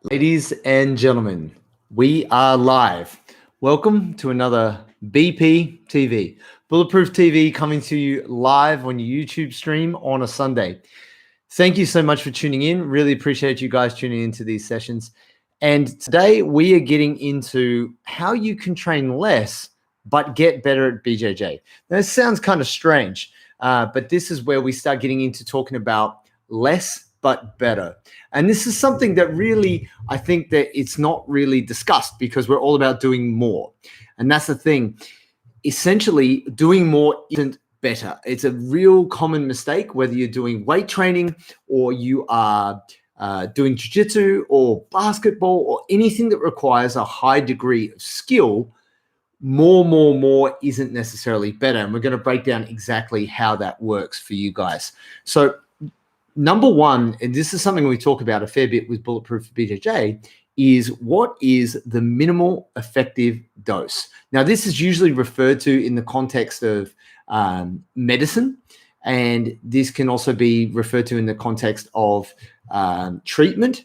Ladies and gentlemen, we are live. Welcome to another BP TV, Bulletproof TV, coming to you live on your YouTube stream on a Sunday. Thank you so much for tuning in. Really appreciate you guys tuning into these sessions. And today we are getting into how you can train less but get better at BJJ. Now, this sounds kind of strange, but this is where we start getting into talking about less but better. And this is something that really, I think that it's not really discussed because we're all about doing more. And that's the thing. Essentially, doing more isn't better. It's a real common mistake, whether you're doing weight training or you are doing jiu-jitsu or basketball or anything that requires a high degree of skill. More isn't necessarily better. And we're going to break down exactly how that works for you guys. So number one, and this is something we talk about a fair bit with Bulletproof BJJ, is what is the minimal effective dose? Now, this is usually referred to in the context of medicine, and this can also be referred to in the context of treatment.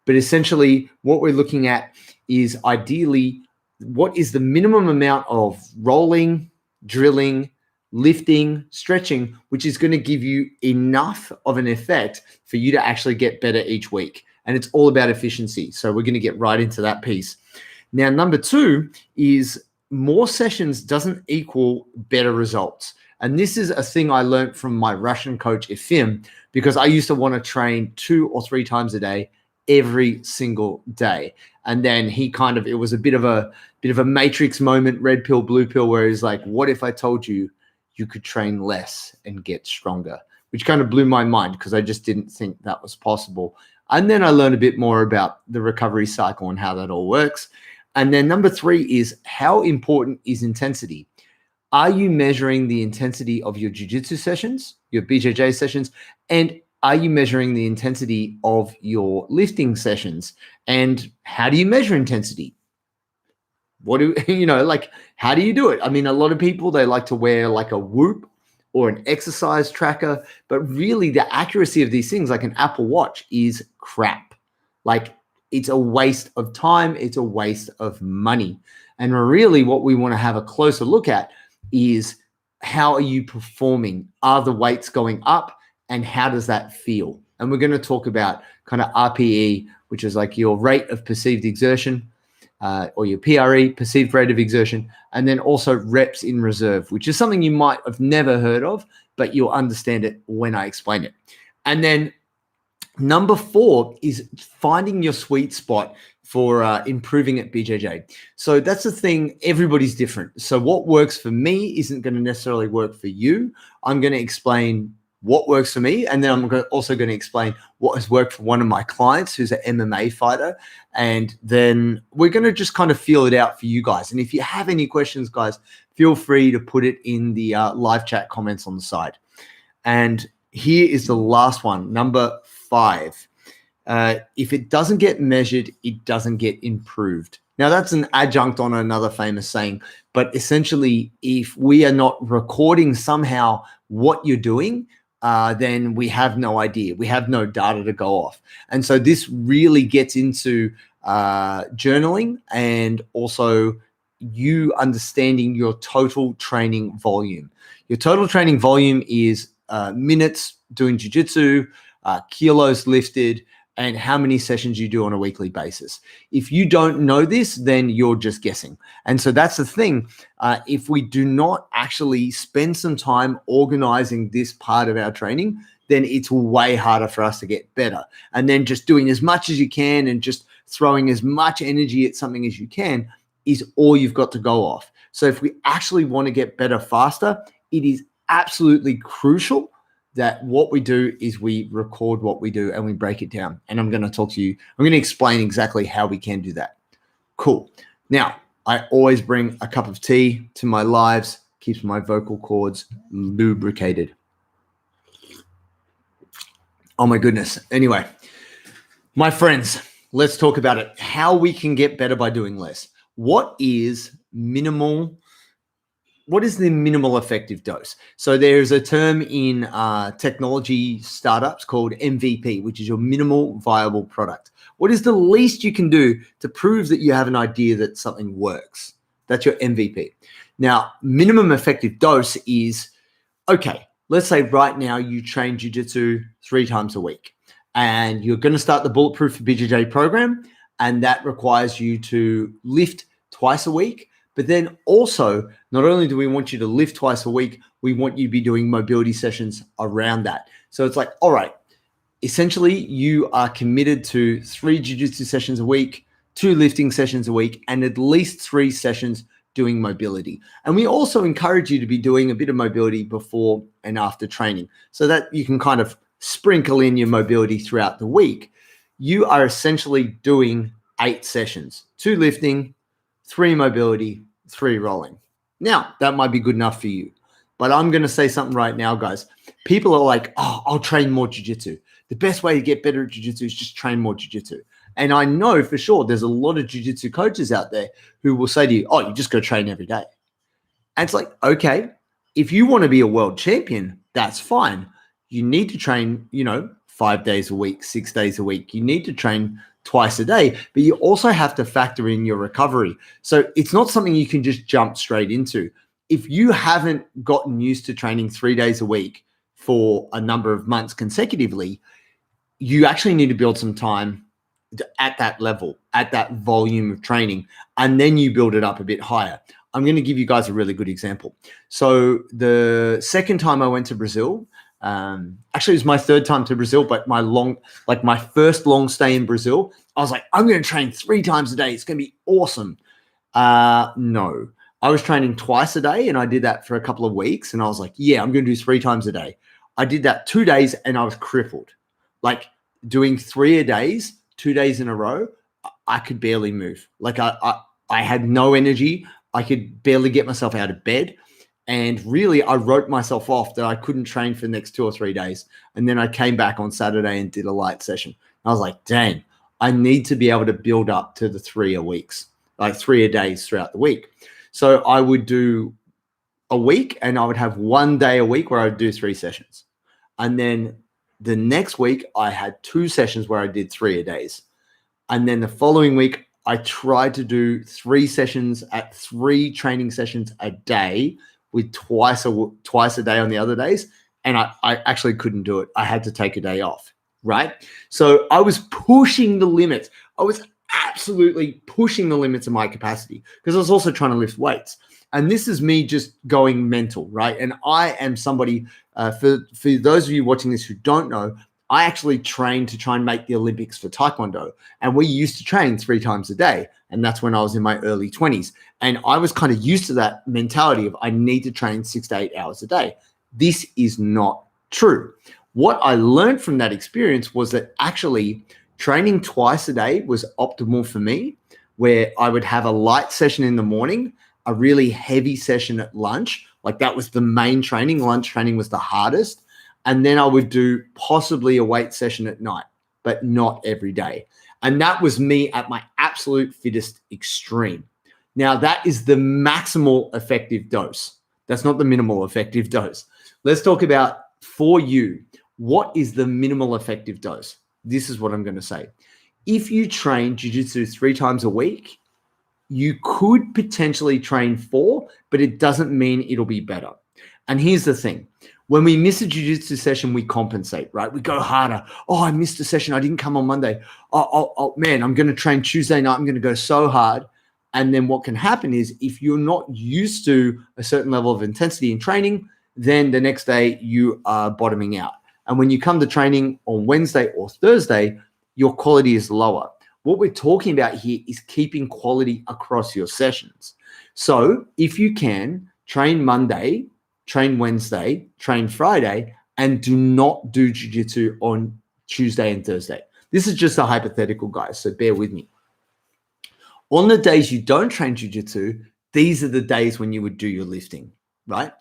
But essentially, what we're looking at is ideally what is the minimum amount of rolling, drilling, lifting, stretching, which is going to give you enough of an effect for you to actually get better each week. And it's all about efficiency. So we're going to get right into that piece. Now, number two is more sessions doesn't equal better results. And this is a thing I learned from my Russian coach, Efim, because I used to want to train 2 or 3 times a day, every single day. And then it was a bit of a matrix moment, red pill, blue pill, where he's like, what if I told you could train less and get stronger, which kind of blew my mind because I just didn't think that was possible. And then I learned a bit more about the recovery cycle and how that all works. And then number 3 is how important is intensity? Are you measuring the intensity of your jiu-jitsu sessions, your BJJ sessions, and are you measuring the intensity of your lifting sessions? And how do you measure intensity? How do you do it? I mean, a lot of people, they like to wear like a Whoop or an exercise tracker, but really the accuracy of these things, like an Apple Watch, is crap. Like, it's a waste of time. It's a waste of money. And really what we want to have a closer look at is how are you performing? Are the weights going up? And how does that feel? And we're going to talk about kind of RPE, which is like your rate of perceived exertion, or your PRE, perceived rate of exertion, and then also reps in reserve, which is something you might have never heard of, but you'll understand it when I explain it. And then number 4 is finding your sweet spot for improving at BJJ. So that's the thing, everybody's different. So what works for me isn't going to necessarily work for you. I'm going to explain what works for me. And then I'm also going to explain what has worked for one of my clients who's an MMA fighter. And then we're going to just kind of feel it out for you guys. And if you have any questions, guys, feel free to put it in the live chat comments on the side. And here is the last one, number 5. If it doesn't get measured, it doesn't get improved. Now, that's an adjunct on another famous saying, but essentially, if we are not recording somehow what you're doing, then we have no idea. We have no data to go off. And so this really gets into journaling and also you understanding your total training volume. Your total training volume is minutes doing jiu-jitsu, kilos lifted, and how many sessions you do on a weekly basis. If you don't know this, then you're just guessing. And so that's the thing. If we do not actually spend some time organizing this part of our training, then it's way harder for us to get better. And then just doing as much as you can and just throwing as much energy at something as you can is all you've got to go off. So if we actually want to get better faster, it is absolutely crucial that what we do is we record what we do and we break it down. And I'm going to explain exactly how we can do that. Cool. Now, I always bring a cup of tea to my lives, keeps my vocal cords lubricated. Oh my goodness. Anyway, my friends, let's talk about it. How we can get better by doing less. What is minimal what is the minimal effective dose? So there's a term in technology startups called MVP, which is your minimal viable product. What is the least you can do to prove that you have an idea that something works? That's your MVP. Now, minimum effective dose is, okay, let's say right now you train jiu-jitsu 3 times a week and you're going to start the Bulletproof BJJ program, and that requires you to lift twice a week. But then also, not only do we want you to lift twice a week, we want you to be doing mobility sessions around that. So it's like, all right, essentially you are committed to 3 jiu-jitsu sessions a week, 2 lifting sessions a week, and at least 3 sessions doing mobility. And we also encourage you to be doing a bit of mobility before and after training so that you can kind of sprinkle in your mobility throughout the week. You are essentially doing 8 sessions, 2 lifting, 3 mobility, 3 rolling. Now, that might be good enough for you, but I'm going to say something right now, guys. People are like, oh, I'll train more jiu-jitsu. The best way to get better at jiu-jitsu is just train more jiu-jitsu. And I know for sure there's a lot of jiu-jitsu coaches out there who will say to you, oh, you just go train every day. And it's like, okay, if you want to be a world champion, that's fine. You need to train, 5 days a week, 6 days a week. You need to train twice a day, but you also have to factor in your recovery. So it's not something you can just jump straight into. If you haven't gotten used to training 3 days a week for a number of months consecutively, you actually need to build some time at that level, at that volume of training, and then you build it up a bit higher. I'm going to give you guys a really good example. So the second time I went to Brazil, actually it was my 3rd time to Brazil, but my first long stay in Brazil, I was like, I'm going to train 3 times a day. It's going to be awesome. No, I was training twice a day, and I did that for a couple of weeks. And I was like, yeah, I'm going to do 3 times a day. I did that 2 days and I was crippled. Like doing 3 a days, 2 days in a row, I could barely move. Like I had no energy. I could barely get myself out of bed. And really, I wrote myself off that I couldn't train for the next 2 or 3 days. And then I came back on Saturday and did a light session. I was like, dang, I need to be able to build up to the 3 a weeks, like 3 a days throughout the week. So I would do a week, and I would have 1 day a week where I would do 3 sessions. And then the next week, I had 2 sessions where I did 3 a days. And then the following week, I tried to do 3 sessions at 3 training sessions a day with twice a day on the other days. And I actually couldn't do it. I had to take a day off, right? So I was pushing the limits. I was absolutely pushing the limits of my capacity because I was also trying to lift weights. And this is me just going mental, right? And I am somebody, for those of you watching this who don't know, I actually trained to try and make the Olympics for Taekwondo. And we used to train 3 times a day. And that's when I was in my early 20s. And I was kind of used to that mentality of I need to train 6 to 8 hours a day. This is not true. What I learned from that experience was that actually training twice a day was optimal for me, where I would have a light session in the morning, a really heavy session at lunch. Like that was the main training. Lunch training was the hardest. And then I would do possibly a weight session at night, but not every day. And that was me at my absolute fittest extreme. Now, that is the maximal effective dose. That's not the minimal effective dose. Let's talk about, for you, what is the minimal effective dose? This is what I'm going to say. If you train jiu-jitsu 3 times a week, you could potentially train 4, but it doesn't mean it'll be better. And here's the thing. When we miss a jiu-jitsu session, we compensate, right? We go harder. Oh, I missed a session. I didn't come on Monday. Oh man, I'm going to train Tuesday night. I'm going to go so hard. And then what can happen is if you're not used to a certain level of intensity in training, then the next day you are bottoming out. And when you come to training on Wednesday or Thursday, your quality is lower. What we're talking about here is keeping quality across your sessions. So if you can, train Monday, train Wednesday, train Friday, and do not do jiu-jitsu on Tuesday and Thursday. This is just a hypothetical, guys, so bear with me. On the days you don't train jiu-jitsu, these are the days when you would do your lifting, right?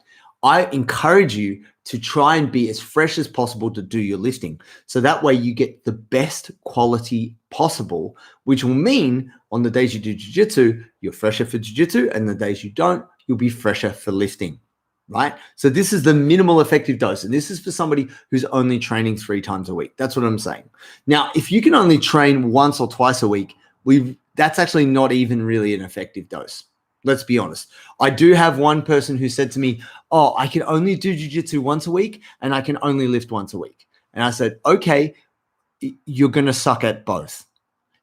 I encourage you to try and be as fresh as possible to do your lifting. So that way you get the best quality possible, which will mean on the days you do jiu-jitsu, you're fresher for jiu-jitsu, and the days you don't, you'll be fresher for lifting, right? So this is the minimal effective dose. And this is for somebody who's only training 3 times a week. That's what I'm saying. Now, if you can only train once or twice a week, that's actually not even really an effective dose. Let's be honest. I do have one person who said to me, oh, I can only do jiu-jitsu once a week and I can only lift once a week. And I said, okay, you're going to suck at both.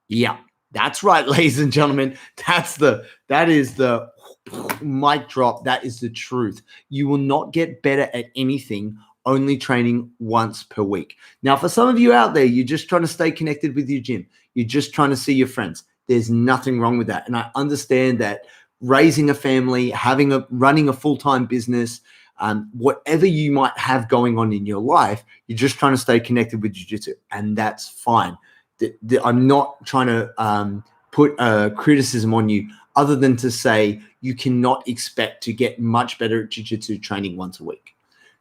Yeah, that's right, ladies and gentlemen. That is the mic drop. That is the truth. You will not get better at anything only training once per week. Now, for some of you out there, you're just trying to stay connected with your gym. You're just trying to see your friends. There's nothing wrong with that. And I understand that raising a family, running a full-time business, whatever you might have going on in your life, you're just trying to stay connected with jiu-jitsu, and that's fine. I'm not trying to put a criticism on you other than to say you cannot expect to get much better at jiu-jitsu training once a week.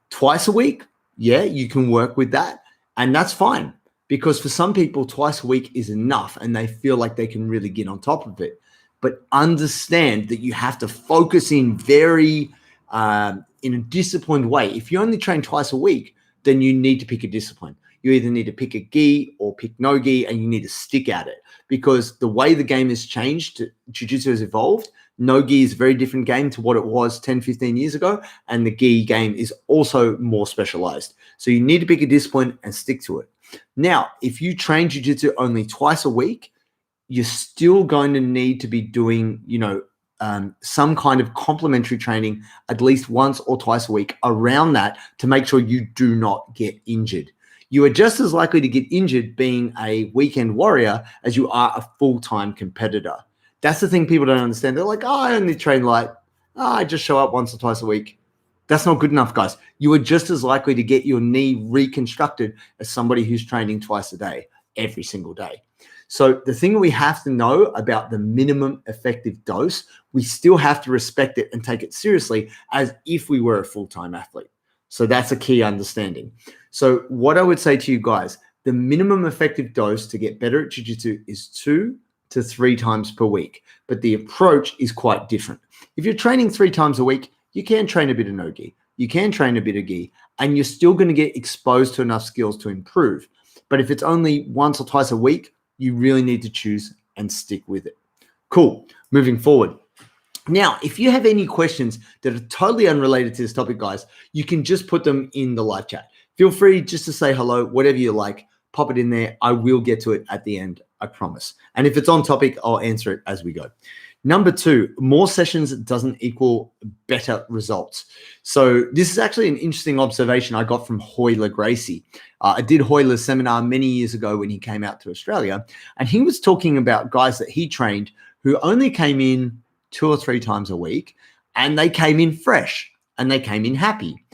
Twice a week, yeah, you can work with that, and that's fine, because for some people, twice a week is enough and they feel like they can really get on top of it. But understand that you have to focus in very in a disciplined way. If you only train twice a week, then you need to pick a discipline. You either need to pick a gi or pick no gi, and you need to stick at it, because the way the game has changed, jiu-jitsu has evolved. No gi is a very different game to what it was 10, 15 years ago, and the gi game is also more specialized. So you need to pick a discipline and stick to it. Now, if you train jiu-jitsu only twice a week, you're still going to need to be doing, some kind of complementary training at least once or twice a week around that to make sure you do not get injured. You are just as likely to get injured being a weekend warrior as you are a full-time competitor. That's the thing people don't understand. They're like, oh, I only train light. Oh, I just show up once or twice a week. That's not good enough, guys. You are just as likely to get your knee reconstructed as somebody who's training twice a day, every single day. So the thing we have to know about the minimum effective dose, we still have to respect it and take it seriously as if we were a full-time athlete. So that's a key understanding. So what I would say to you guys, the minimum effective dose to get better at jiu-jitsu is 2 to 3 times per week, but the approach is quite different. If you're training 3 times a week, you can train a bit of no-gi, you can train a bit of gi, and you're still going to get exposed to enough skills to improve. But if it's only once or twice a week, you really need to choose and stick with it. Cool. Moving forward. Now, if you have any questions that are totally unrelated to this topic, guys, you can just put them in the live chat. Feel free just to say hello, whatever you like, pop it in there. I will get to it at the end, I promise. And if it's on topic, I'll answer it as we go. Number 2, more sessions doesn't equal better results. So this is actually an interesting observation I got from Hoyler Gracie. I did Hoyler's seminar many years ago when he came out to Australia, and he was talking about guys that he trained who only came in 2 or 3 times a week, and they came in fresh and they came in happy.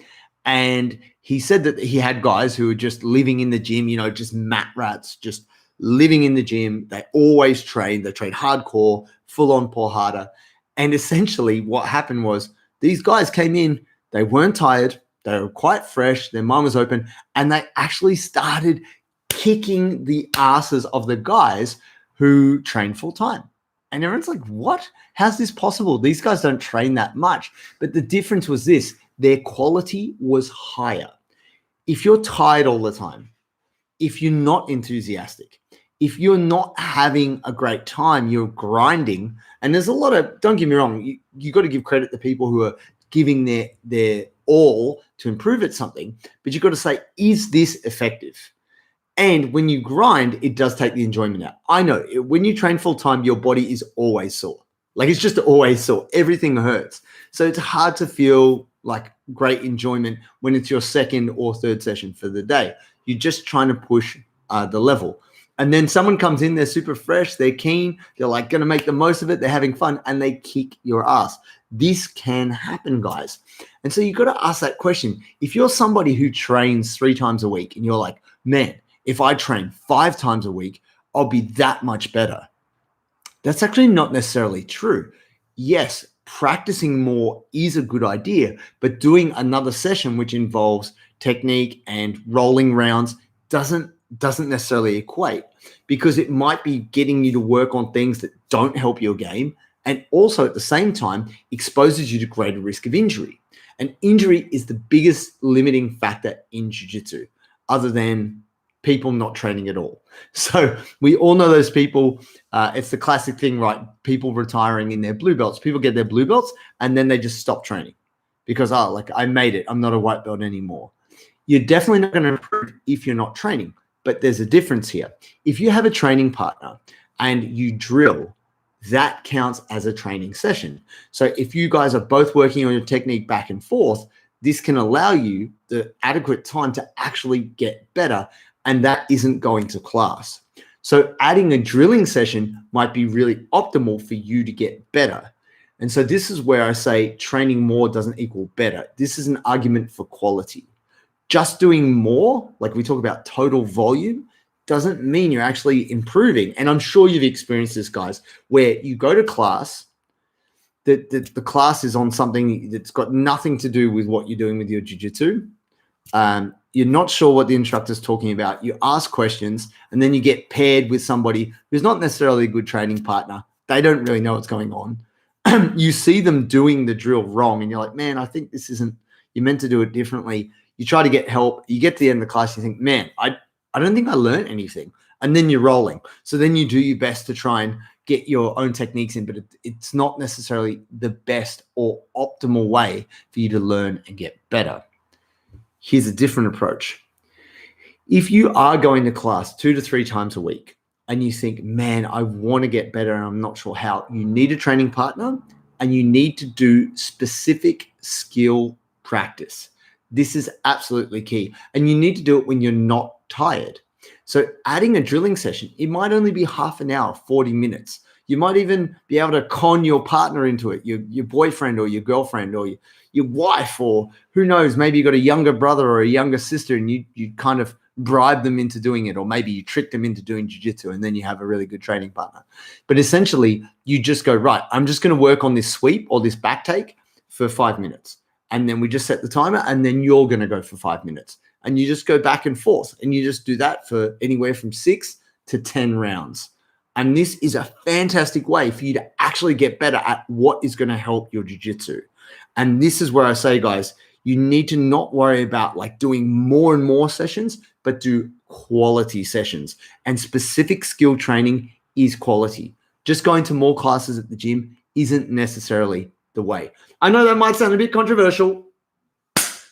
And he said that he had guys who were just living in the gym, just mat rats, just living in the gym. They always trained. They trained hardcore, full on pour harder. And essentially what happened was these guys came in, they weren't tired. They were quite fresh. Their mind was open, and they actually started kicking the asses of the guys who train full time. And everyone's like, what? How's this possible? These guys don't train that much. But the difference was this: their quality was higher. If you're tired all the time, if you're not enthusiastic, if you're not having a great time, you're grinding. And there's a lot of, don't get me wrong, you got to give credit to people who are giving their all to improve at something, but you've got to say, is this effective? And when you grind, it does take the enjoyment out. I know when you train full time, your body is always sore. Like, it's just always sore. Everything hurts. So it's hard to feel like great enjoyment when it's your second or third session for the day. You're just trying to push the level. And then someone comes in, they're super fresh, they're keen, they're like going to make the most of it, they're having fun, and they kick your ass. This can happen, guys. And so you've got to ask that question. If you're somebody who trains 3 times a week and you're like, man, if I train 5 times a week, I'll be that much better. That's actually not necessarily true. Yes, practicing more is a good idea, but doing another session which involves technique and rolling rounds doesn't necessarily equate, because it might be getting you to work on things that don't help your game and also at the same time exposes you to greater risk of injury. And injury is the biggest limiting factor in jiu-jitsu, other than people not training at all. So we all know those people. It's the classic thing, right? People retiring in their blue belts. People get their blue belts and then they just stop training because, I made it. I'm not a white belt anymore. You're definitely not going to improve if you're not training, but there's a difference here. If you have a training partner and you drill, that counts as a training session. So if you guys are both working on your technique back and forth, this can allow you the adequate time to actually get better, and that isn't going to class. So adding a drilling session might be really optimal for you to get better. And so this is where I say training more doesn't equal better. This is an argument for quality. Just doing more, like we talk about total volume, doesn't mean you're actually improving. And I'm sure you've experienced this, guys, where you go to class, the class is on something that's got nothing to do with what you're doing with your jiu-jitsu. You're not sure what the instructor's talking about. You ask questions, and then you get paired with somebody who's not necessarily a good training partner. They don't really know what's going on. You see them doing the drill wrong, and you're like, man, I think this isn't, you're meant to do it differently. You try to get help. You get to the end of the class, you think, man, I don't think I learned anything. And then you're rolling. So then you do your best to try and get your own techniques in, but it's not necessarily the best or optimal way for you to learn and get better. Here's a different approach. If you are going to class 2 to 3 times a week and you think, man, I want to get better and I'm not sure how, you need a training partner and you need to do specific skill practice. This is absolutely key. And you need to do it when you're not tired. So adding a drilling session, it might only be half an hour, 40 minutes. You might even be able to con your partner into it, your boyfriend or your girlfriend or your wife, or who knows, maybe you got a younger brother or a younger sister and you kind of bribe them into doing it, or maybe you trick them into doing jiu-jitsu and then you have a really good training partner. But essentially, you just go, right, I'm just going to work on this sweep or this back take for 5 minutes. And then we just set the timer and then you're going to go for 5 minutes. And you just go back and forth and you just do that for anywhere from 6 to 10 rounds. And this is a fantastic way for you to actually get better at what is going to help your jiu-jitsu. And this is where I say, guys, you need to not worry about like doing more and more sessions, but do quality sessions. And specific skill training is quality. Just going to more classes at the gym isn't necessarily the way. I know that might sound a bit controversial.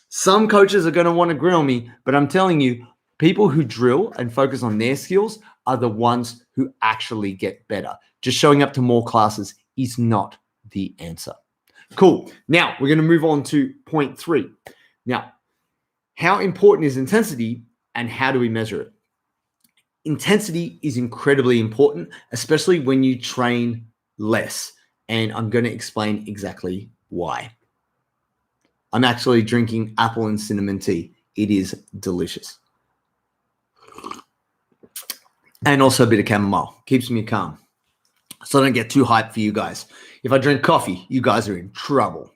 Some coaches are going to want to grill me, but I'm telling you, people who drill and focus on their skills are the ones who actually get better. Just showing up to more classes is not the answer. Cool. Now we're going to move on to point 3. Now, how important is intensity and how do we measure it? Intensity is incredibly important, especially when you train less. And I'm going to explain exactly why. I'm actually drinking apple and cinnamon tea. It is delicious. And also a bit of chamomile. Keeps me calm. So I don't get too hyped for you guys. If I drink coffee, you guys are in trouble.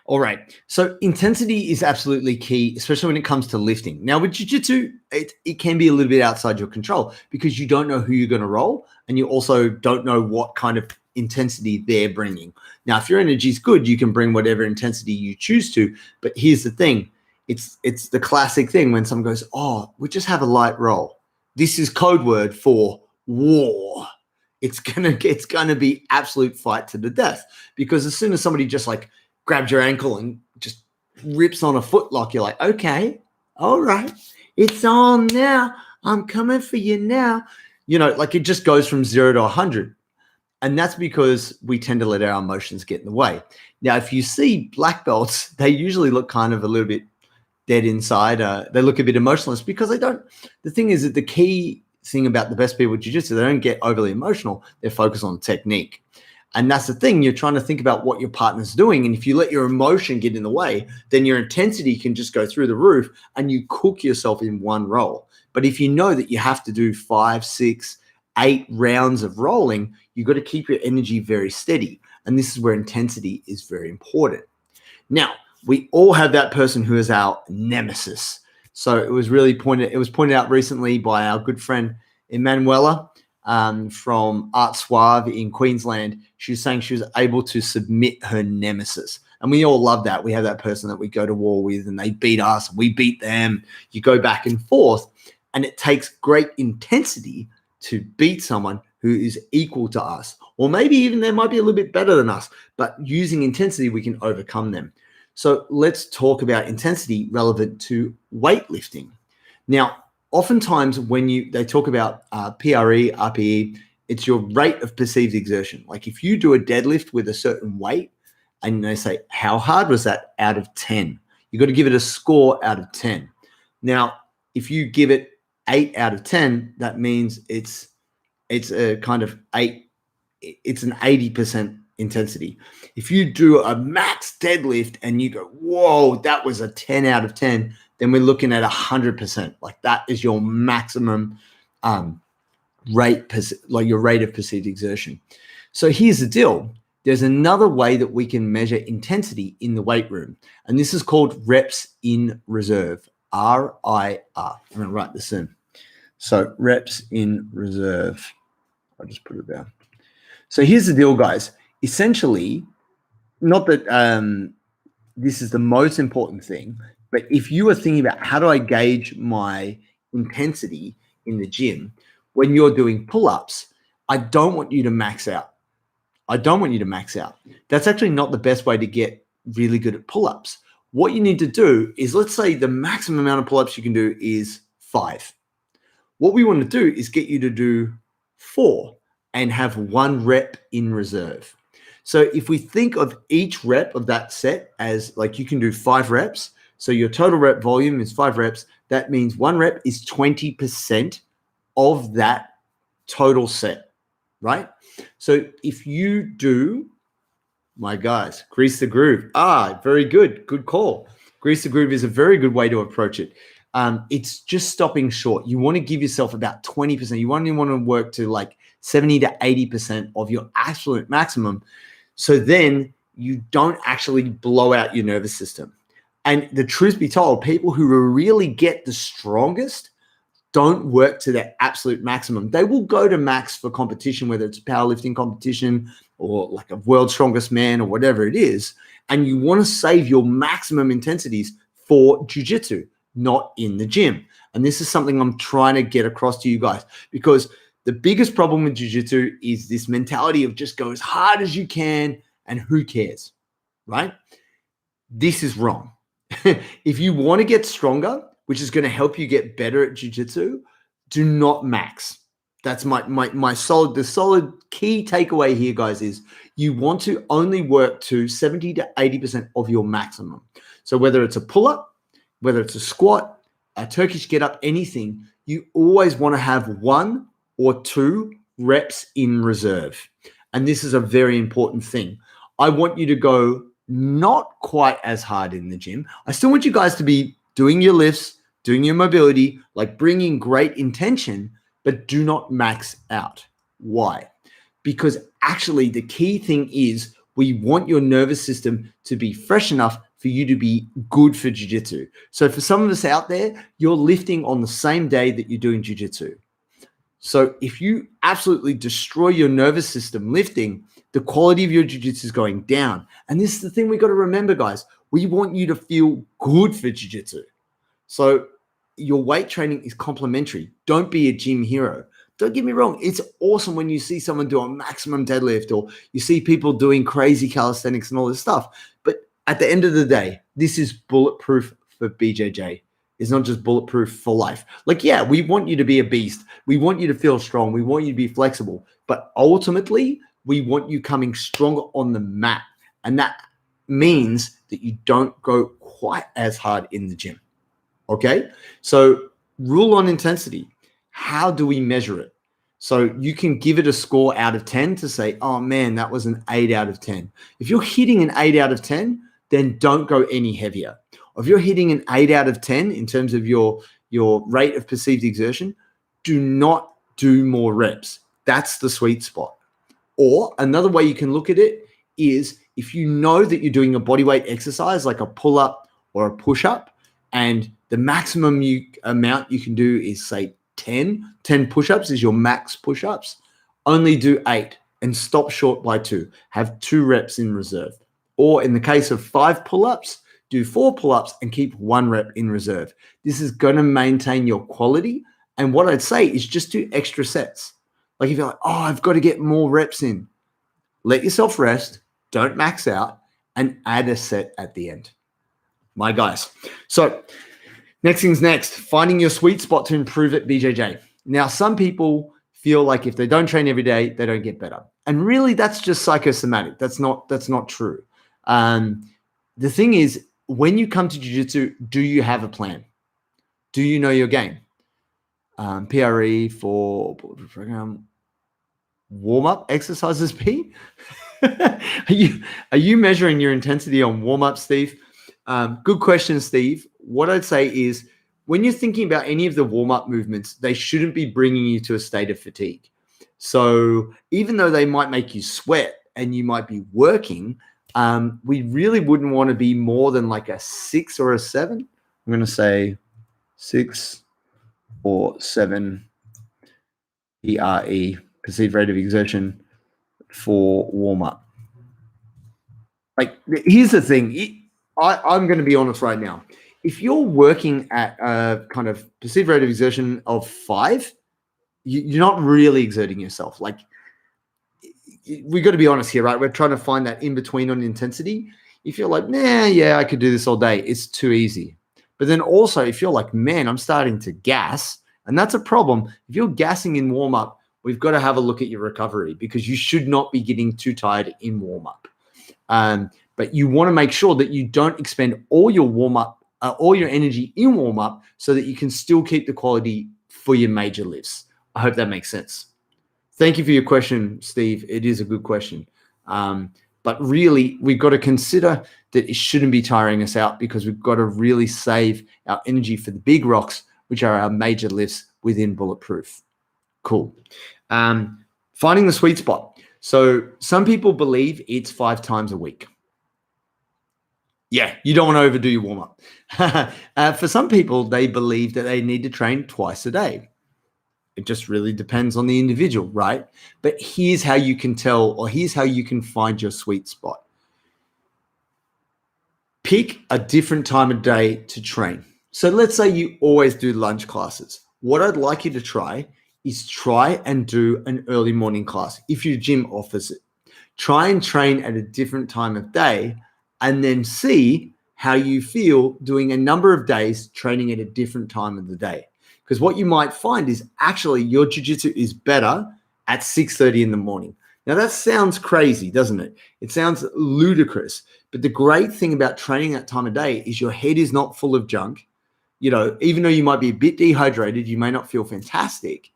All right. So intensity is absolutely key, especially when it comes to lifting. Now with jiu-jitsu, it can be a little bit outside your control because you don't know who you're going to roll and you also don't know what kind of intensity they're bringing. Now, if your energy is good, you can bring whatever intensity you choose to. But here's the thing. It's the classic thing when someone goes, oh, we just have a light roll. This is code word for war. It's gonna be absolute fight to the death, because as soon as somebody just like grabs your ankle and just rips on a foot lock, you're like, okay, all right, it's on now. I'm coming for you now. You know, like it just goes from 0 to 100. And that's because we tend to let our emotions get in the way. Now, if you see black belts, they usually look kind of a little bit dead inside. They look a bit emotionless because they don't. The thing is that the key thing about the best people with jiu-jitsu, they don't get overly emotional. They're focused on technique. And that's the thing. You're trying to think about what your partner's doing. And if you let your emotion get in the way, then your intensity can just go through the roof and you cook yourself in one roll. But if you know that you have to do 5, 6, 8 rounds of rolling, you've got to keep your energy very steady. And this is where intensity is very important. Now, we all have that person who is our nemesis. So it was pointed out recently by our good friend Emanuela. from Art Suave in Queensland. She was saying she was able to submit her nemesis. And we all love that. We have that person that we go to war with and they beat us, we beat them. You go back and forth. And it takes great intensity to beat someone who is equal to us. Or maybe even they might be a little bit better than us. But using intensity, we can overcome them. So let's talk about intensity relevant to weightlifting. Now, oftentimes when they talk about PRE, RPE, it's your rate of perceived exertion. Like if you do a deadlift with a certain weight and they say, how hard was that out of 10? You got to give it a score out of 10. Now, if you give it 8 out of 10, that means it's a kind of 8. It's an 80% intensity. If you do a max deadlift and you go, whoa, that was a 10 out of 10, then we're looking at 100%. Like that is your maximum rate, like your rate of perceived exertion. So here's the deal. There's another way that we can measure intensity in the weight room, and this is called reps in reserve, RIR. I'm going to write this in. So reps in reserve. I'll just put it down. So here's the deal, guys. Essentially, not that this is the most important thing, but if you are thinking about how do I gauge my intensity in the gym, when you're doing pull-ups, I don't want you to max out. I don't want you to max out. That's actually not the best way to get really good at pull-ups. What you need to do is, let's say the maximum amount of pull-ups you can do is 5. What we want to do is get you to do 4 and have 1 rep in reserve. So if we think of each rep of that set as like you can do 5 reps, so your total rep volume is 5 reps, that means 1 rep is 20% of that total set, right? So if you do, my guys, grease the groove. Very good. Good call. Grease the groove is a very good way to approach it. It's just stopping short. You want to give yourself about 20%. You only want to work to like 70 to 80% of your absolute maximum. So then you don't actually blow out your nervous system. And the truth be told, people who really get the strongest don't work to their absolute maximum. They will go to max for competition, whether it's powerlifting competition or like a world's strongest man or whatever it is. And you want to save your maximum intensities for jiu-jitsu, not in the gym. And this is something I'm trying to get across to you guys, because the biggest problem with jiu-jitsu is this mentality of just go as hard as you can and who cares, right? This is wrong. If you want to get stronger, which is going to help you get better at jiu-jitsu, do not max. That's my solid key takeaway here, guys, is you want to only work to 70 to 80% of your maximum. So whether it's a pull-up, whether it's a squat, a Turkish get-up, anything, you always want to have 1 or 2 reps in reserve. And this is a very important thing. I want you to go not quite as hard in the gym. I still want you guys to be doing your lifts, doing your mobility, like bringing great intention, but do not max out. Why? Because actually the key thing is we want your nervous system to be fresh enough for you to be good for jiu-jitsu. So for some of us out there, you're lifting on the same day that you're doing jiu-jitsu. So if you absolutely destroy your nervous system lifting, the quality of your jiu-jitsu is going down. And this is the thing we got to remember, guys. We want you to feel good for jiu-jitsu. So your weight training is complementary. Don't be a gym hero. Don't get me wrong. It's awesome when you see someone do a maximum deadlift or you see people doing crazy calisthenics and all this stuff. But at the end of the day, this is bulletproof for BJJ. It's not just bulletproof for life. Like, yeah, we want you to be a beast. We want you to feel strong. We want you to be flexible. But ultimately, we want you coming stronger on the mat. And that means that you don't go quite as hard in the gym. Okay? So rule on intensity. How do we measure it? So you can give it a score out of 10 to say, oh man, that was an 8 out of 10. If you're hitting an 8 out of 10, then don't go any heavier. If you're hitting an 8 out of 10 in terms of your rate of perceived exertion, do not do more reps. That's the sweet spot. Or another way you can look at it is if you know that you're doing a bodyweight exercise like a pull-up or a push-up, and the maximum amount you can do is say 10 push-ups is your max push-ups, only do 8 and stop short by 2. Have 2 reps in reserve. Or in the case of 5 pull-ups, do 4 pull-ups and keep 1 rep in reserve. This is going to maintain your quality. And what I'd say is just do extra sets. Like if you're like, oh, I've got to get more reps in, let yourself rest, don't max out, and add a set at the end. My guys. So next thing's next, finding your sweet spot to improve at BJJ. Now, some people feel like if they don't train every day, they don't get better. And really, that's just psychosomatic. That's not true. The thing is, when you come to jiu-jitsu, do you have a plan? Do you know your game? PRE for program warm-up exercises, P? Are you measuring your intensity on warm-up, Steve? Good question, Steve. What I'd say is when you're thinking about any of the warm-up movements, they shouldn't be bringing you to a state of fatigue. So even though they might make you sweat and you might be working, we really wouldn't want to be more than like a 6 or a 7. I'm going to say 6 or 7 PRE, perceived rate of exertion, for warm-up. Like, here's the thing. I'm going to be honest right now. If you're working at a kind of perceived rate of exertion of 5, you're not really exerting yourself. Like, we got to be honest here, right? We're trying to find that in between on intensity. If you're like, nah, yeah, I could do this all day, it's too easy. But then also, if you're like, man, I'm starting to gas, and that's a problem. If you're gassing in warm-up, we've got to have a look at your recovery because you should not be getting too tired in warm-up. But you want to make sure that you don't expend all your warm-up, all your energy in warm-up so that you can still keep the quality for your major lifts. I hope that makes sense. Thank you for your question, Steve. It is a good question. But really, we've got to consider that it shouldn't be tiring us out because we've got to really save our energy for the big rocks, which are our major lifts within Bulletproof. Cool. Finding the sweet spot. So some people believe it's 5 times a week. Yeah, you don't want to overdo your warm-up. For some people, they believe that they need to train twice a day. It just really depends on the individual, right? But here's how you can tell, or here's how you can find your sweet spot. Pick a different time of day to train. So let's say you always do lunch classes. What I'd like you to try is try and do an early morning class if your gym offers it. Try and train at a different time of day and then see how you feel doing a number of days training at a different time of the day. Because what you might find is actually your jiu-jitsu is better at 6:30 in the morning. Now that sounds crazy, doesn't it? It sounds ludicrous. But the great thing about training that time of day is your head is not full of junk. You know, even though you might be a bit dehydrated, you may not feel fantastic.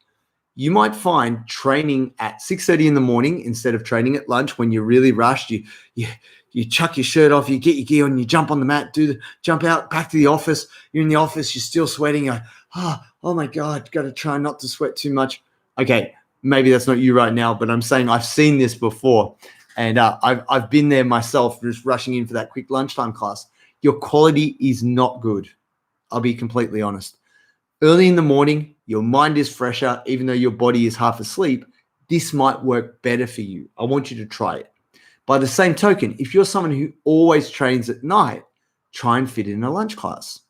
You might find training at 6:30 in the morning instead of training at lunch when you're really rushed. You chuck your shirt off, you get your gear on, you jump on the mat, jump out, back to the office. You're in the office, you're still sweating. You're like, oh my God, got to try not to sweat too much. Okay, maybe that's not you right now, but I'm saying I've seen this before. And I've been there myself, just rushing in for that quick lunchtime class. Your quality is not good. I'll be completely honest. Early in the morning, your mind is fresher, even though your body is half asleep. This might work better for you. I want you to try it. By the same token, if you're someone who always trains at night, try and fit in a lunch class.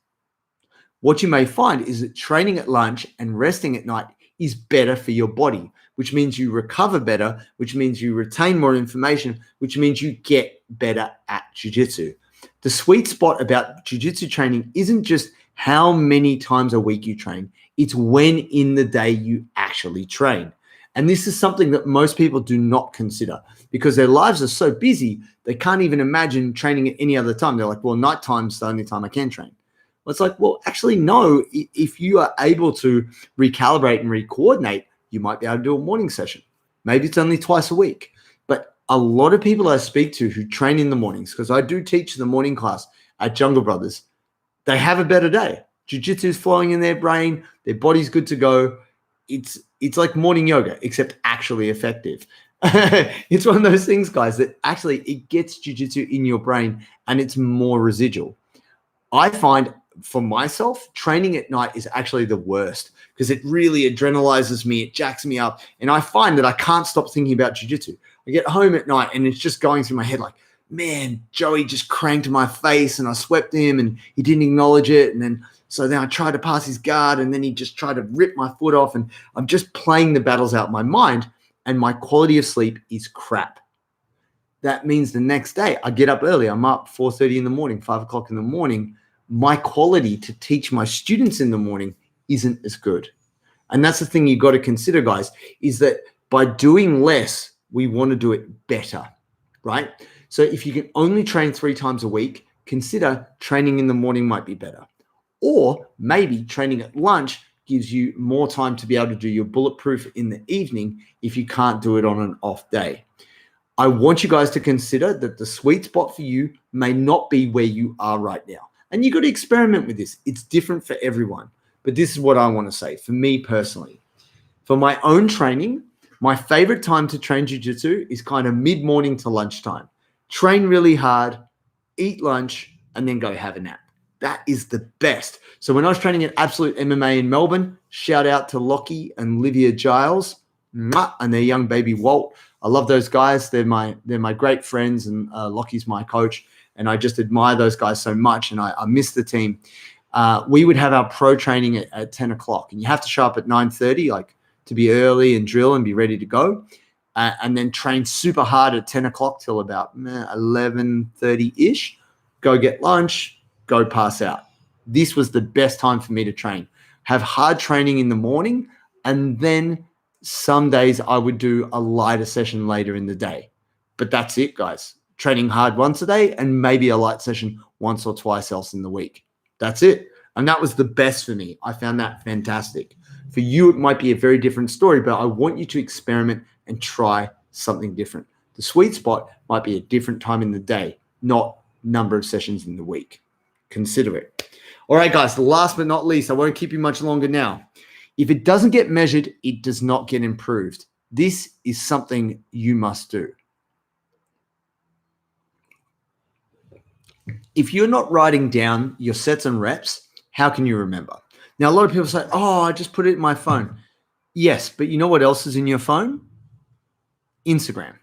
What you may find is that training at lunch and resting at night is better for your body, which means you recover better, which means you retain more information, which means you get better at jiu-jitsu. The sweet spot about jiu-jitsu training isn't just how many times a week you train, it's when in the day you actually train. And this is something that most people do not consider because their lives are so busy, they can't even imagine training at any other time. They're like, well, nighttime's the only time I can train. Well, it's like, well, actually, no. If you are able to recalibrate and re-coordinate, you might be able to do a morning session. Maybe it's only twice a week. But a lot of people I speak to who train in the mornings, because I do teach the morning class at Jungle Brothers, they have a better day. Jiu-jitsu is flowing in their brain. Their body's good to go. It's like morning yoga, except actually effective. It's one of those things, guys, that actually it gets jiu-jitsu in your brain and it's more residual. I find for myself, training at night is actually the worst because it really adrenalizes me. It jacks me up. And I find that I can't stop thinking about jiu-jitsu. I get home at night and it's just going through my head like, man, Joey just cranked my face and I swept him and he didn't acknowledge it. And then I tried to pass his guard and then he just tried to rip my foot off. And I'm just playing the battles out in my mind and my quality of sleep is crap. That means the next day I get up early. I'm up 4:30 in the morning, 5 o'clock in the morning. My quality to teach my students in the morning isn't as good. And that's the thing you got to consider, guys, is that by doing less, we want to do it better, right? So if you can only train 3 times a week, consider training in the morning might be better. Or maybe training at lunch gives you more time to be able to do your bulletproof in the evening if you can't do it on an off day. I want you guys to consider that the sweet spot for you may not be where you are right now. And you got to experiment with this. It's different for everyone. But this is what I want to say for me personally. For my own training, my favorite time to train jiu-jitsu is kind of mid-morning to lunchtime. Train really hard, eat lunch, and then go have a nap. That is the best. So when I was training at Absolute MMA in Melbourne, shout out to Lockie and Livia Giles and their young baby Walt. I love those guys. They're my great friends, and Lockie's my coach, and I just admire those guys so much, and I miss the team. We would have our pro training at 10 o'clock, and you have to show up at 9:30, like to be early and drill and be ready to go, and then train super hard at 10 o'clock till about 11:30-ish. Go get lunch, go pass out. This was the best time for me to train. Have hard training in the morning, and then some days I would do a lighter session later in the day. But that's it, guys. Training hard once a day and maybe a light session once or twice else in the week. That's it. And that was the best for me. I found that fantastic. For you, it might be a very different story, but I want you to experiment and try something different. The sweet spot might be a different time in the day, not number of sessions in the week. Consider it. All right, guys, last but not least, I won't keep you much longer now. If it doesn't get measured, it does not get improved. This is something you must do. If you're not writing down your sets and reps, how can you remember? Now, a lot of people say, oh, I just put it in my phone. Yes, but you know what else is in your phone? Instagram,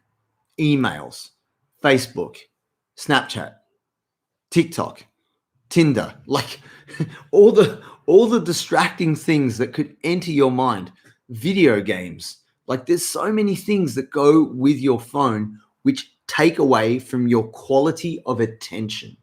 emails, Facebook, Snapchat, TikTok, Tinder, like all the distracting things that could enter your mind, video games. Like there's so many things that go with your phone which take away from your quality of attention.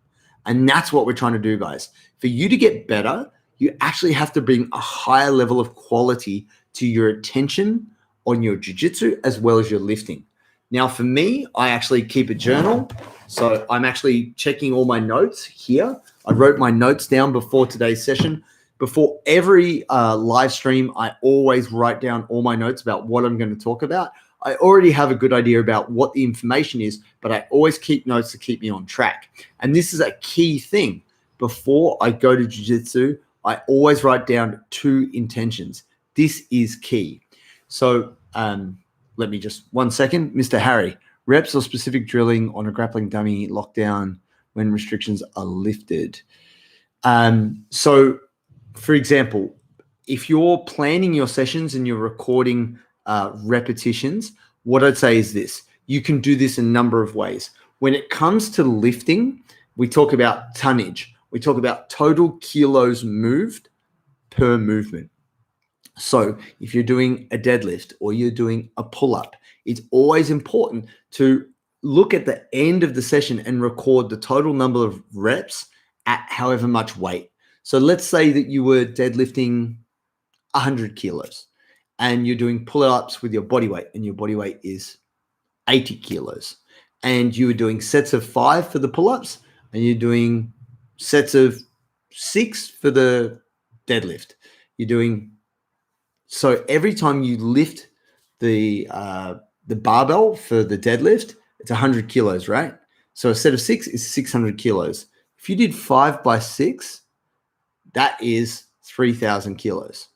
And that's what we're trying to do, guys. For you to get better, you actually have to bring a higher level of quality to your attention on your jiu-jitsu as well as your lifting. Now, for me, I actually keep a journal. So I'm actually checking all my notes here. I wrote my notes down before today's session. Before every live stream, I always write down all my notes about what I'm going to talk about. I already have a good idea about what the information is, but I always keep notes to keep me on track. And this is a key thing. Before I go to jiu-jitsu, I always write down 2 intentions. This is key. So let me just 1 second. Mr. Harry, reps or specific drilling on a grappling dummy lockdown when restrictions are lifted. So for example, if you're planning your sessions and you're recording repetitions, what I'd say is this. You can do this a number of ways. When it comes to lifting, we talk about tonnage. We talk about total kilos moved per movement. So if you're doing a deadlift or you're doing a pull-up, it's always important to look at the end of the session and record the total number of reps at however much weight. So let's say that you were deadlifting 100 kilos and you're doing pull-ups with your body weight and your body weight is 80 kilos. And you were doing sets of 5 for the pull-ups and you're doing sets of 6 for the deadlift. You're doing, so every time you lift the barbell for the deadlift, it's 100 kilos, right? So a set of 6 is 600 kilos. If you did 5 by 6, that is 3,000 kilos.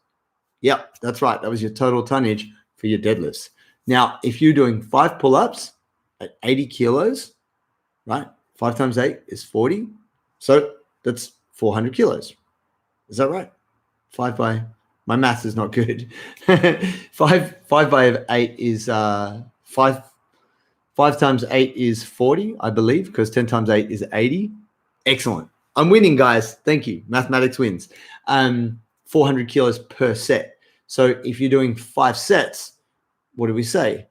Yep, that's right. That was your total tonnage for your deadlifts. Now, if you're doing 5 pull-ups at 80 kilos, right? 5 times 8 is 40. So that's 400 kilos, Is that right? My math is not good. five by 8 is five. 5 times 8 is 40, I believe, because 10 times 8 is 80. Excellent. I'm winning, guys. Thank you. Mathematics wins. 400 kilos per set. So if you're doing 5 sets, what do we say?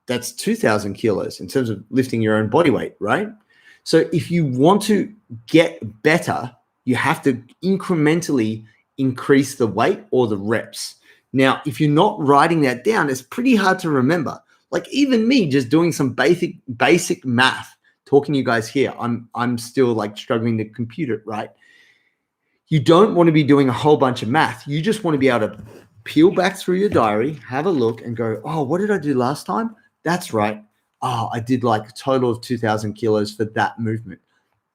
That's 2,000 kilos in terms of lifting your own body weight, right? So if you want to get better, you have to incrementally increase the weight or the reps. Now, if you're not writing that down, it's pretty hard to remember. Like even me just doing some basic math, talking to you guys here, I'm still like struggling to compute it, right? You don't want to be doing a whole bunch of math. You just want to be able to peel back through your diary, have a look and go, oh, what did I do last time? That's right. Oh, I did like a total of 2,000 kilos for that movement.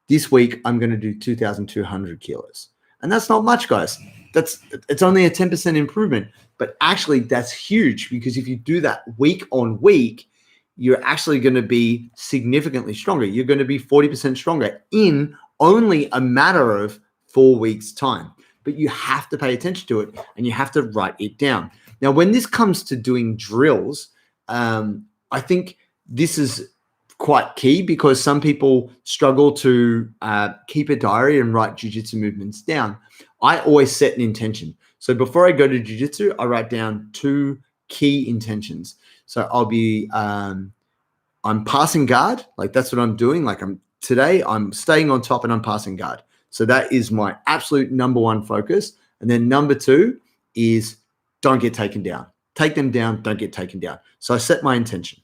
This week, I'm going to do 2,200 kilos. And that's not much, guys. It's only a 10% improvement. But actually, that's huge because if you do that week on week, you're actually going to be significantly stronger. You're going to be 40% stronger in only a matter of 4 weeks' time. But you have to pay attention to it and you have to write it down. Now, when this comes to doing drills, I think this is quite key because some people struggle to keep a diary and write jiu-jitsu movements down. I always set an intention. So before I go to jiu-jitsu, I write down 2 key intentions. So I'll be, I'm passing guard. Like that's what I'm doing. Like today I'm staying on top and I'm passing guard. So that is my absolute number 1 focus. And then number 2 is don't get taken down. Take them down, don't get taken down. So I set my intention.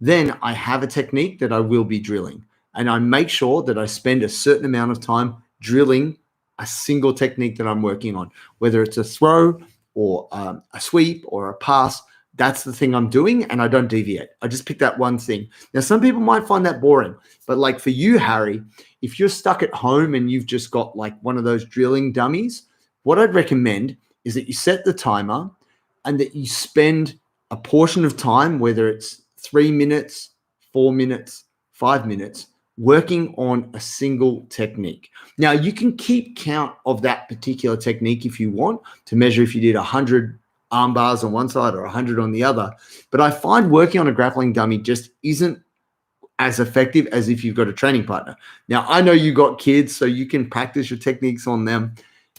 Then I have a technique that I will be drilling. And I make sure that I spend a certain amount of time drilling a single technique that I'm working on, whether it's a throw or a sweep or a pass. That's the thing I'm doing, and I don't deviate. I just pick that one thing. Now, some people might find that boring, but like for you, Harry, if you're stuck at home and you've just got like one of those drilling dummies, what I'd recommend is that you set the timer and that you spend a portion of time, whether it's 3 minutes, 4 minutes, 5 minutes, working on a single technique. Now, you can keep count of that particular technique if you want to measure if you did 100 arm bars on one side or 100 on the other. But I find working on a grappling dummy just isn't as effective as if you've got a training partner. Now, I know you got kids, so you can practice your techniques on them.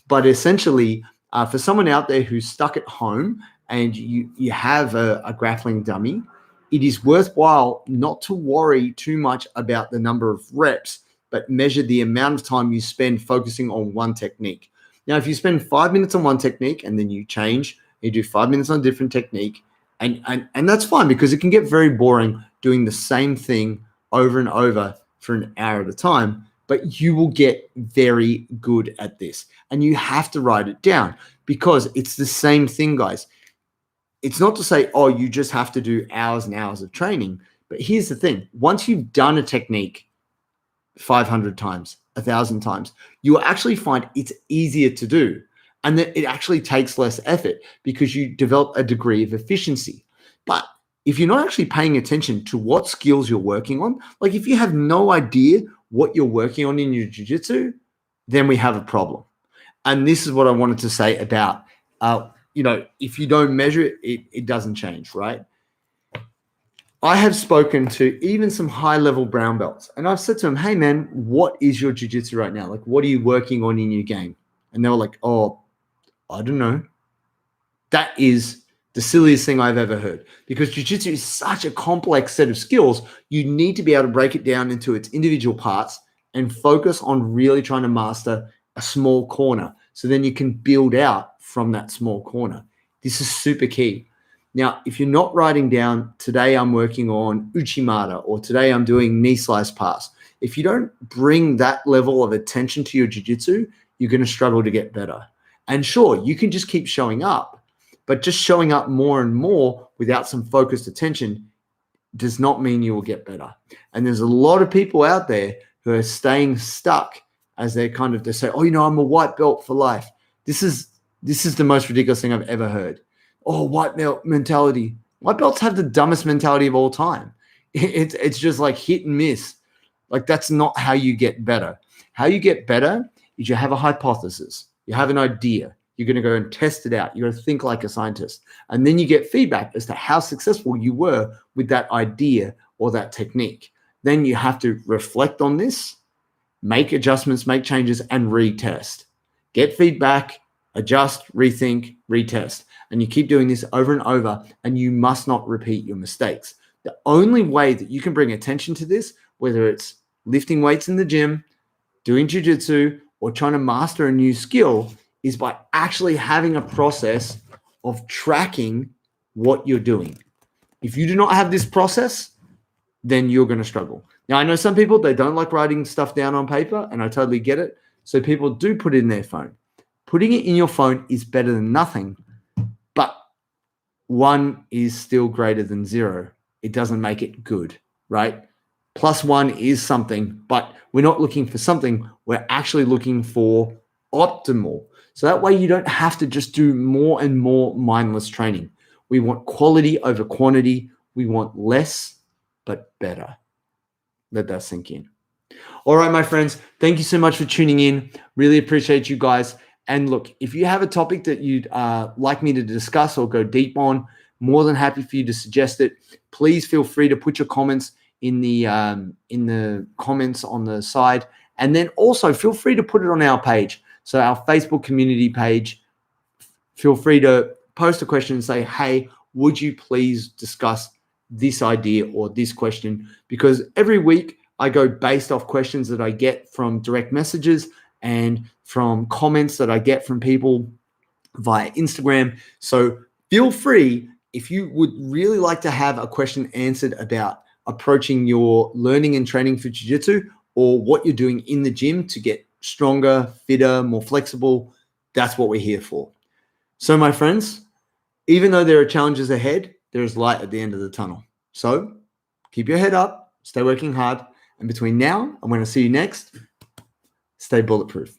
But essentially, for someone out there who's stuck at home and you have a grappling dummy, it is worthwhile not to worry too much about the number of reps, but measure the amount of time you spend focusing on one technique. Now, if you spend 5 minutes on one technique and then you change, you do 5 minutes on a different technique, and that's fine because it can get very boring doing the same thing over and over for an hour at a time, but you will get very good at this. And you have to write it down because it's the same thing, guys. It's not to say, oh, you just have to do hours and hours of training. But here's the thing. Once you've done a technique 500 times, 1,000 times, you will actually find it's easier to do. And that it actually takes less effort because you develop a degree of efficiency. But if you're not actually paying attention to what skills you're working on, like if you have no idea what you're working on in your jiu-jitsu, then we have a problem. And this is what I wanted to say about if you don't measure it, it doesn't change, right? I have spoken to even some high-level brown belts, and I've said to them, hey, man, what is your jiu-jitsu right now? Like, what are you working on in your game? And they were like, oh, I don't know. That is the silliest thing I've ever heard because jiu-jitsu is such a complex set of skills. You need to be able to break it down into its individual parts and focus on really trying to master a small corner. So then you can build out from that small corner. This is super key. Now, if you're not writing down, today I'm working on Uchimata or today I'm doing knee slice pass, if you don't bring that level of attention to your jiu-jitsu, you're going to struggle to get better. And sure, you can just keep showing up, but just showing up more and more without some focused attention does not mean you will get better. And there's a lot of people out there who are staying stuck as they say, oh, I'm a white belt for life. This is the most ridiculous thing I've ever heard. Oh, white belt mentality. White belts have the dumbest mentality of all time. It's just like hit and miss. Like that's not how you get better. How you get better is you have a hypothesis. You have an idea. You're going to go and test it out. You're going to think like a scientist. And then you get feedback as to how successful you were with that idea or that technique. Then you have to reflect on this, make adjustments, make changes, and retest. Get feedback, adjust, rethink, retest. And you keep doing this over and over, and you must not repeat your mistakes. The only way that you can bring attention to this, whether it's lifting weights in the gym, doing jiu-jitsu, or trying to master a new skill, is by actually having a process of tracking what you're doing. If you do not have this process, then you're going to struggle. Now, I know some people, they don't like writing stuff down on paper, and I totally get it. So people do put it in their phone. Putting it in your phone is better than nothing, but 1 is still greater than 0. It doesn't make it good, right? +1 is something, but we're not looking for something. We're actually looking for optimal. So that way you don't have to just do more and more mindless training. We want quality over quantity. We want less, but better. Let that sink in. All right, my friends, thank you so much for tuning in. Really appreciate you guys. And look, if you have a topic that you'd like me to discuss or go deep on, more than happy for you to suggest it. Please feel free to put your comments in the comments on the side. And then also feel free to put it on our page. So our Facebook community page, feel free to post a question and say, hey, would you please discuss this idea or this question? Because every week I go based off questions that I get from direct messages and from comments that I get from people via Instagram. So feel free, if you would really like to have a question answered about approaching your learning and training for jiu-jitsu or what you're doing in the gym to get stronger, fitter, more flexible, that's what we're here for. So my friends, even though there are challenges ahead, there is light at the end of the tunnel. So keep your head up, stay working hard, and between now and when I see you next, stay bulletproof.